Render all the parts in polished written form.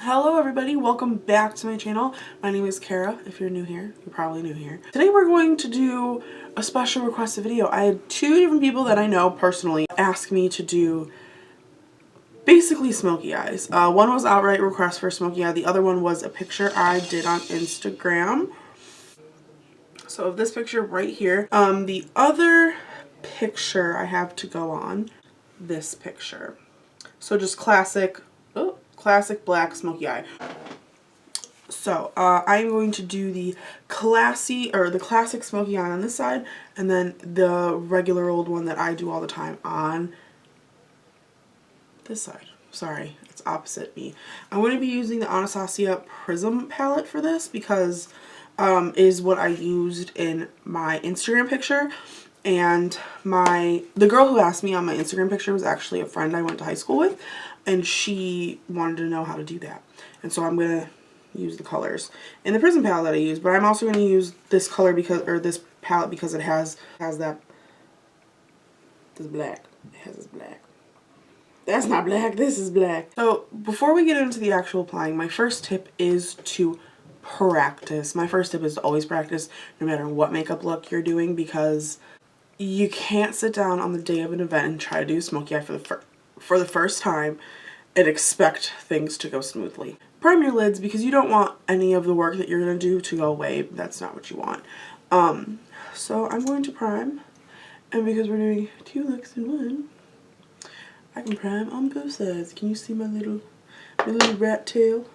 Hello everybody, welcome back to my channel. My name is Cara. If you're new here, you're probably new here. Today we're going to do a special requested video. I had two different people that I know personally ask me to do basically smoky eyes. One was outright request for smoky eye. The other one was a picture I did on Instagram. So of this picture right here. The other picture I have to go on this picture. So just classic black smoky eye. So I'm going to do the classic smoky eye on this side, and then the regular old one that I do all the time on this side. Sorry, it's opposite me. I'm going to be using the Anastasia Prism palette for this because is what I used in my Instagram picture. And the girl who asked me on my Instagram picture was actually a friend I went to high school with, and she wanted to know how to do that. And so I'm going to use the colors in the Prism palette that I use, but I'm also going to use this color this palette because it has this black. It has this black. That's not black, this is black. So before we get into the actual applying, my first tip is to practice. My first tip is to always practice no matter what makeup look you're doing, because you can't sit down on the day of an event and try to do smoky eye for the first time and expect things to go smoothly. Prime your lids because you don't want any of the work that you're going to do to go away. That's not what you want. So I'm going to prime, and because we're doing two looks in one, I can prime on both sides. Can you see my little rat tail?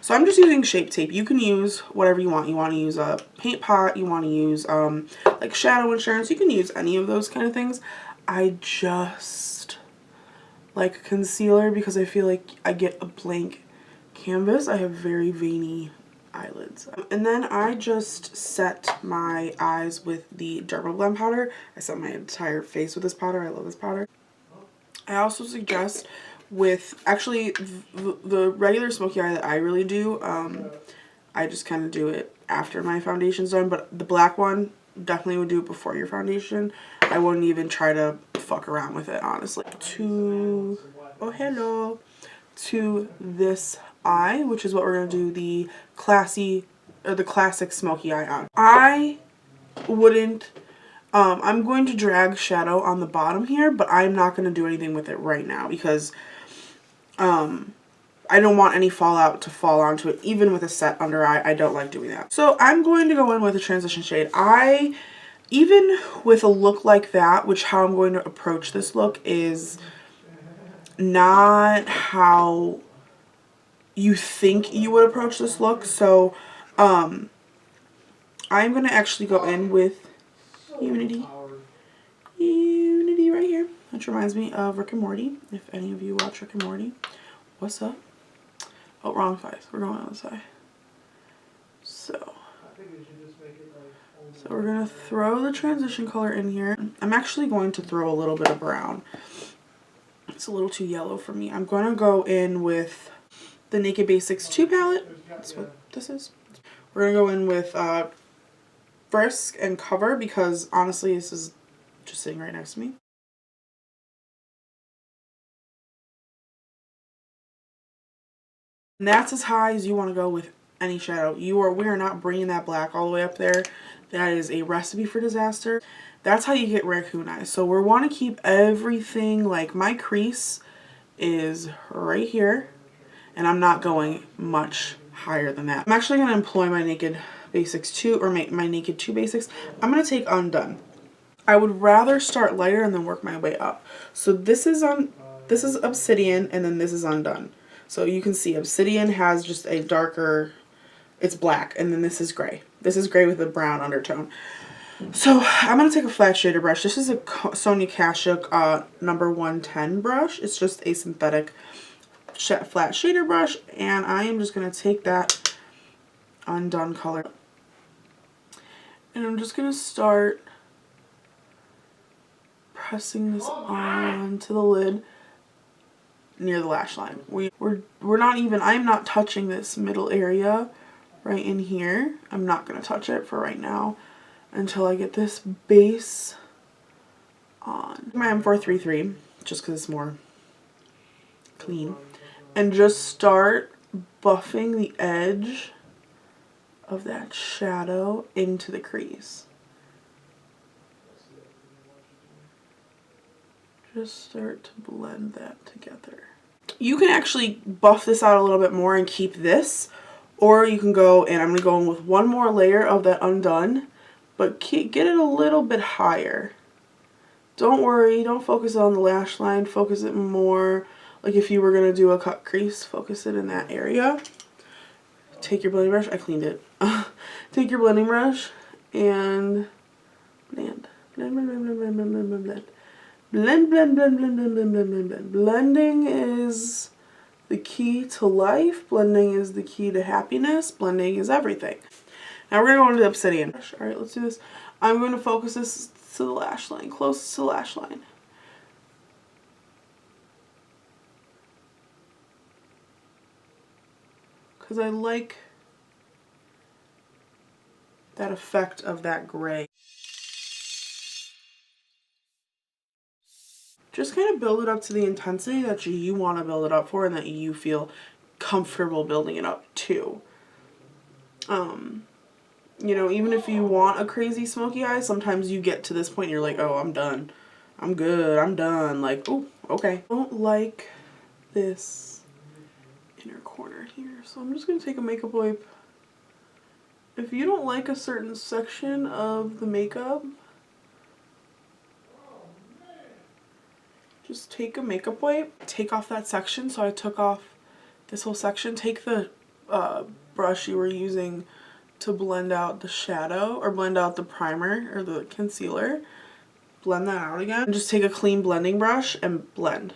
So I'm just using Shape Tape. You can use whatever you want. You want to use a paint pot, you want to use like shadow insurance, you can use any of those kind of things. I just like concealer because I feel like I get a blank canvas. I have very veiny eyelids. And then I just set my eyes with the Derma Blend powder. I set my entire face with this powder. I love this powder. I also suggest with actually the regular smoky eye that I really do, I just kind of do it after my foundation's done, but the black one definitely would do it before your foundation. I wouldn't even try to fuck around with it, honestly. To this eye, which is what we're going to do the classic smoky eye on. I wouldn't I'm going to drag shadow on the bottom here, but I'm not going to do anything with it right now because I don't want any fallout to fall onto it. Even with a set under eye, I don't like doing that. So I'm going to go in with a transition shade. Even with a look like that, which how I'm going to approach this look is not how you think you would approach this look. So I'm going to actually go in with Unity right here, which reminds me of Rick and Morty. If any of you watch Rick and Morty, what's up? Oh, wrong side. We're going on the side. So we're gonna throw the transition color in here. I'm actually going to throw a little bit of brown. It's a little too yellow for me. I'm gonna go in with the Naked Basics 2 palette. That's what this is. We're gonna go in with Frisk and Cover because honestly this is just sitting right next to me. And that's as high as you want to go with any shadow. We are not bringing that black all the way up there. That is a recipe for disaster. That's how you get raccoon eyes. So we want to keep everything, like my crease is right here, and I'm not going much higher than that. I'm actually going to employ my Naked Basics 2 or my Naked 2 Basics. I'm going to take Undone. I would rather start lighter and then work my way up. So this is Obsidian, and then this is Undone. So you can see Obsidian has just a darker, it's black, and then this is gray. This is gray with a brown undertone. So I'm going to take a flat shader brush. This is a Sonia Kashuk number 110 brush. It's just a synthetic flat shader brush, and I am just going to take that Undone color. And I'm just going to start pressing this onto the lid near the lash line. We're not even, I'm not touching this middle area right in here. I'm not going to touch it for right now until I get this base on. My M433, just because it's more clean. And just start buffing the edge of that shadow into the crease. Just start to blend that together. You can actually buff this out a little bit more and keep this, or you can go, and I'm going to go in with one more layer of that undone, but get it a little bit higher. Don't worry, don't focus on the lash line, focus it more like if you were going to do a cut crease, focus it in that area. Take your blending brush, I cleaned it. Take your blending brush and blend. Blend, blend, blend, blend, blend, blend, blend, blend. Blend, blend, blend, blend, blend, blend, blend, blend, blend. Blending is the key to life. Blending is the key to happiness. Blending is everything. Now we're going to go into the obsidian. Alright, let's do this. I'm going to focus this to the lash line, closest to the lash line. Because I like that effect of that gray. Just kind of build it up to the intensity that you want to build it up for and that you feel comfortable building it up to. You know, even if you want a crazy smoky eye, sometimes you get to this point and you're like, oh, I'm done. I'm good. I'm done. Like, oh, okay. I don't like this inner corner here, so I'm just going to take a makeup wipe. If you don't like a certain section of the makeup, just take a makeup wipe, take off that section. So I took off this whole section. Take the brush you were using to blend out the shadow or blend out the primer or the concealer. Blend that out again. And just take a clean blending brush and blend.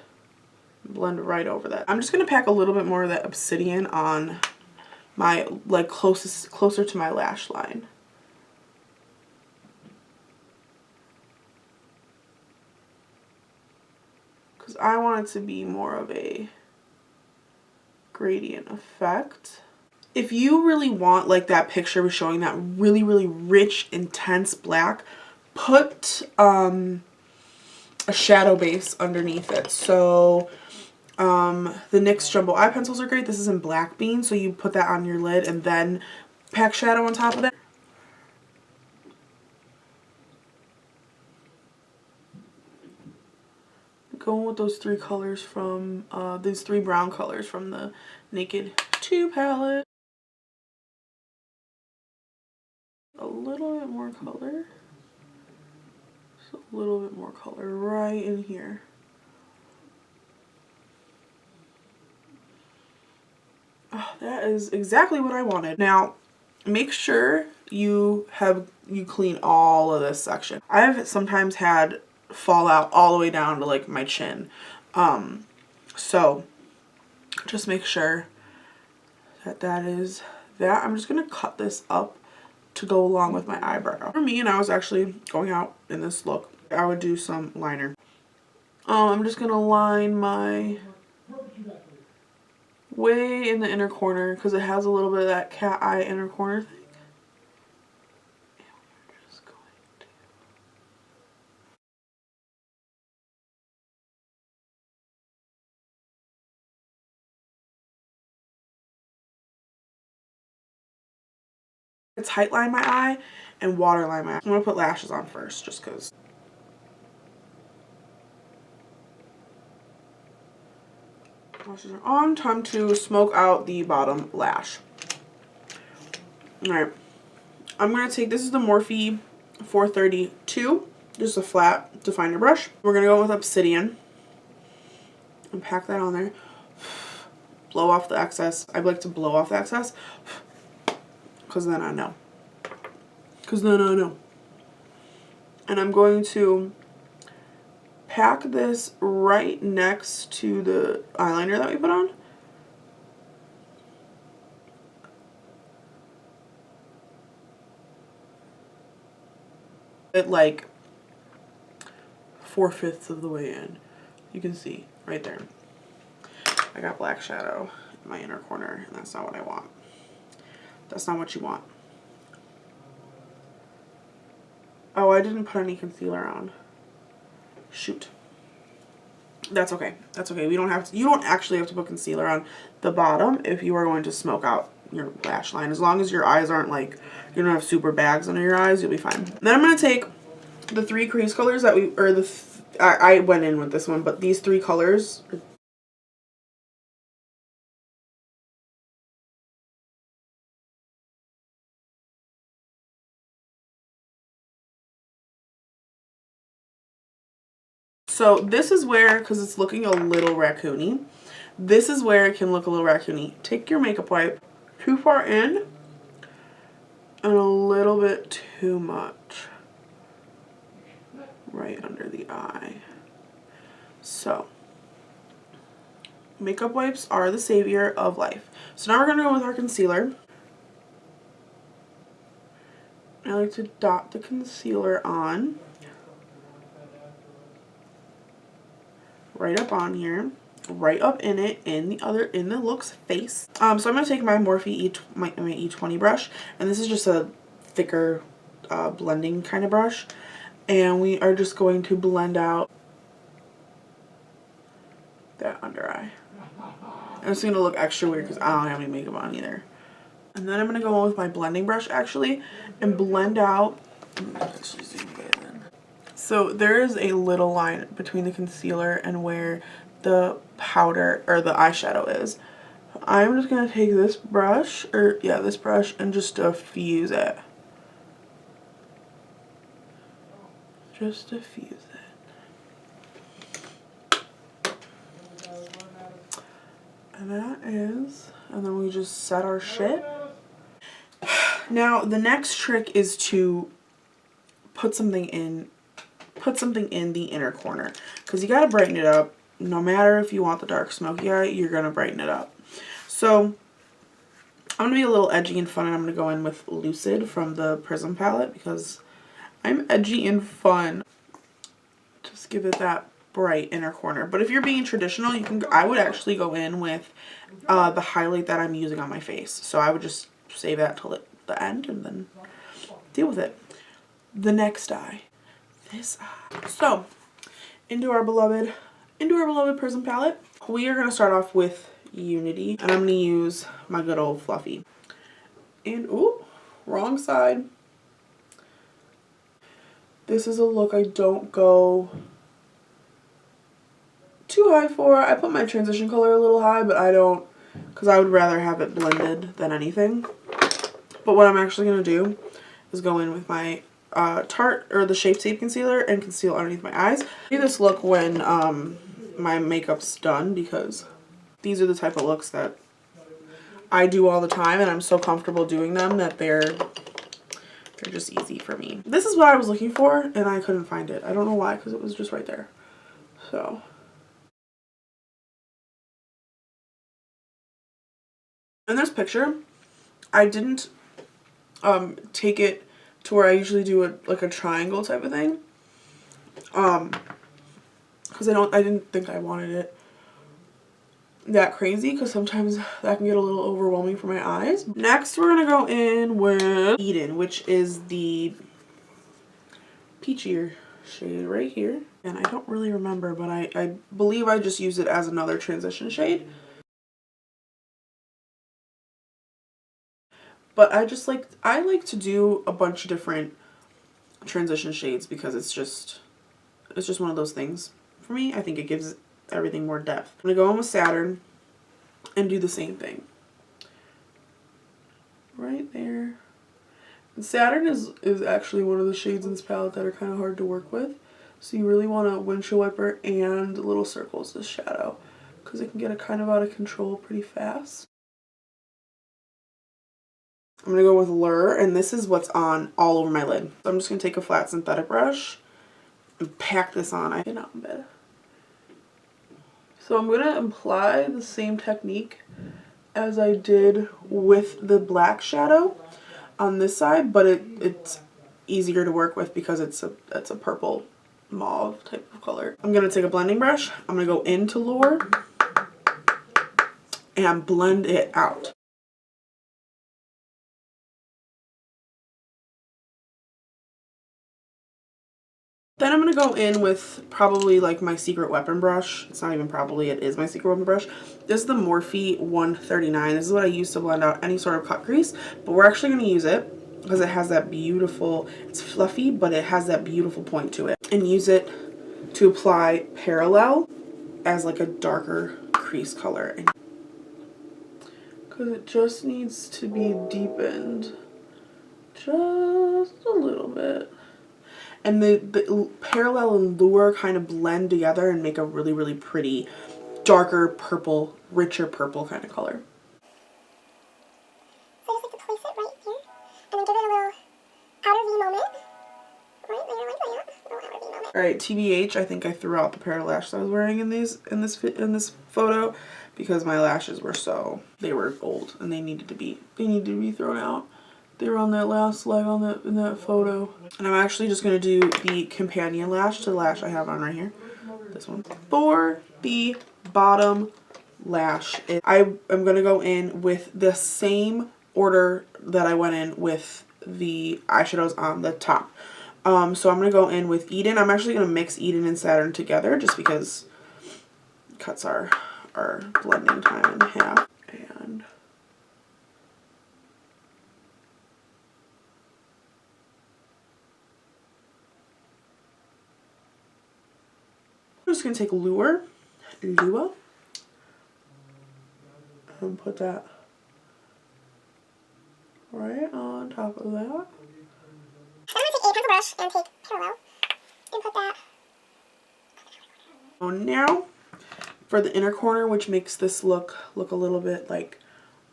Blend right over that. I'm just going to pack a little bit more of that obsidian on my, like, closer to my lash line. Because I want it to be more of a gradient effect. If you really want, like that picture was showing, that really, really rich, intense black, put a shadow base underneath it. So the NYX Jumbo Eye Pencils are great. This is in Black Bean, so you put that on your lid and then pack shadow on top of that. Going with those three colors from, these three brown colors from the Naked 2 palette. A little bit more color. Just a little bit more color right in here. Oh, that is exactly what I wanted. Now, make sure you clean all of this section. I've sometimes had fallout all the way down to like my chin. So just make sure that is that. I'm just gonna cut this up to go along with my eyebrow. For me, and I was actually going out in this look, I would do some liner. I'm just gonna line my way in the inner corner because it has a little bit of that cat eye inner corner thing. And we're just going to... tight line my eye and waterline my eye. I'm going to put lashes on first just because. Lashes are on. Time to smoke out the bottom lash. Alright. I'm going to take, this is the Morphe 432. Just a flat definer brush. We're going to go with Obsidian. And pack that on there. Blow off the excess. I like to blow off the excess. Because then I know. And I'm going to pack this right next to the eyeliner that we put on. It like 4/5 of the way in. You can see right there. I got black shadow in my inner corner, and that's not what I want. That's not what you want. Oh, I didn't put any concealer on. Shoot. that's okay. That's okay. We don't have to, you don't actually have to put concealer on the bottom if you are going to smoke out your lash line. As long as your eyes aren't like, you don't have super bags under your eyes, you'll be fine. Then I'm going to take the 3 crease colors that we, or the, I went in with this one, but these 3 colors. So this is where, because it's looking a little raccoony, this is where it can look a little raccoony. Take your makeup wipe too far in and a little bit too much right under the eye. So makeup wipes are the savior of life. So now we're going to go with our concealer. I like to dot the concealer on right up on here, right up in it, in the look's face. So I'm gonna take my Morphe my E20 brush, and this is just a thicker blending kind of brush, and we are just going to blend out that under eye. And it's gonna look extra weird because I don't have any makeup on either. And then I'm gonna go on with my blending brush actually and blend out. So there is a little line between the concealer and where the powder or the eyeshadow is. I'm just going to take this brush, or yeah, this brush, and just diffuse it. Just diffuse it. And that is, and then we just set our shit. Now the next trick is to put something in the inner corner, because you got to brighten it up. No matter if you want the dark smoky eye, you're going to brighten it up. So I'm going to be a little edgy and fun, and I'm going to go in with Lucid from the Prism palette because I'm edgy and fun. Just give it that bright inner corner. But if you're being traditional, you can, I would actually go in with the highlight that I'm using on my face. So I would just save that till the end and then deal with it. The next eye. This eye. So into our beloved Prism palette, we are going to start off with Unity, and I'm going to use my good old Fluffy. And ooh, wrong side. This is a look I don't go too high for. I put my transition color a little high, but I don't, because I would rather have it blended than anything. But what I'm actually going to do is go in with my Tarte or the Shape Tape concealer and conceal underneath my eyes. I do this look when my makeup's done, because these are the type of looks that I do all the time, and I'm so comfortable doing them that they're just easy for me. This is what I was looking for, and I couldn't find it. I don't know why, because it was just right there. So in this picture, I didn't take it to where I usually do like a triangle type of thing, because I didn't think I wanted it that crazy, because sometimes that can get a little overwhelming for my eyes. Next we're gonna go in with Eden, which is the peachier shade right here, and I don't really remember, but I believe I just use it as another transition shade. But I like to do a bunch of different transition shades because it's just one of those things for me. I think it gives everything more depth. I'm gonna go in with Saturn and do the same thing right there. And Saturn is actually one of the shades in this palette that are kind of hard to work with, so you really want a windshield wiper and little circles as shadow, because it can get kind of out of control pretty fast. I'm going to go with Lure, and this is what's on all over my lid. So I'm just going to take a flat synthetic brush and pack this on. I get out in bed. So I'm going to apply the same technique as I did with the black shadow on this side, but it's easier to work with because it's a purple mauve type of color. I'm going to take a blending brush. I'm going to go into Lure and blend it out. Then I'm going to go in with probably like my secret weapon brush. It's not even probably, it is my secret weapon brush. This is the Morphe 139. This is what I use to blend out any sort of cut crease. But we're actually going to use it because it has that beautiful, it's fluffy, but it has that beautiful point to it. And use it to apply parallel as like a darker crease color. Because it just needs to be deepened just a little bit. And the parallel and lure kind of blend together and make a really, really pretty, darker purple, richer purple kind of color. So I just like to place it right here, and then give it a little outer V moment. Right there, like that. Little outer V moment. Alright, TBH, I think I threw out the pair of lashes I was wearing in this photo because my lashes were they were old and they needed to be thrown out. They were on that last leg in that photo. And I'm actually just going to do the companion lash to the lash I have on right here. This one. For the bottom lash, I am going to go in with the same order that I went in with the eyeshadows on the top. So I'm going to go in with Eden. I'm actually going to mix Eden and Saturn together just because it cuts our blending time in half. And I'm just going to take Lure, and put that right on top of that. I'm going to take a pencil brush and take parallel and put that. So now for the inner corner, which makes this look a little bit like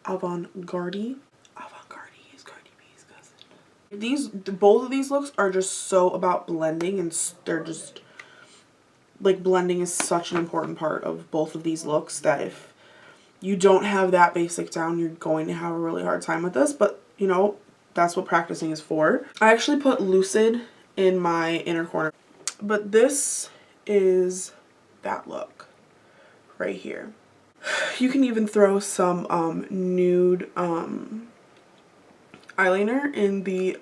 avant-garde-y. Avant-garde-y is Cardi B's cousin. Both of these looks are just so about blending, and they're just like blending is such an important part of both of these looks that if you don't have that basic down, you're going to have a really hard time with this, but you know, that's what practicing is for. I actually put Lucid in my inner corner, but this is that look right here. You can even throw some nude eyeliner in the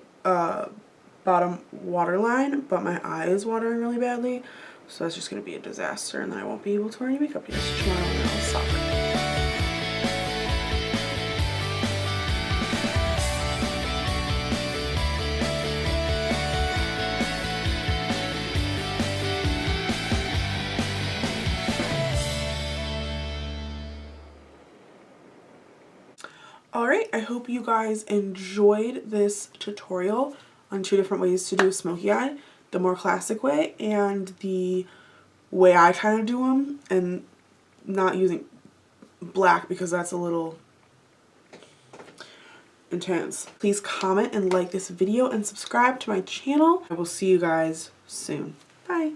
bottom waterline, but my eye is watering really badly, so that's just going to be a disaster, and then I won't be able to wear any makeup tomorrow, and that'll suck. Alright, I hope you guys enjoyed this tutorial on 2 different ways to do a smoky eye. The more classic way and the way I kind of do them, and not using black because that's a little intense. Please comment and like this video and subscribe to my channel. I will see you guys soon. Bye.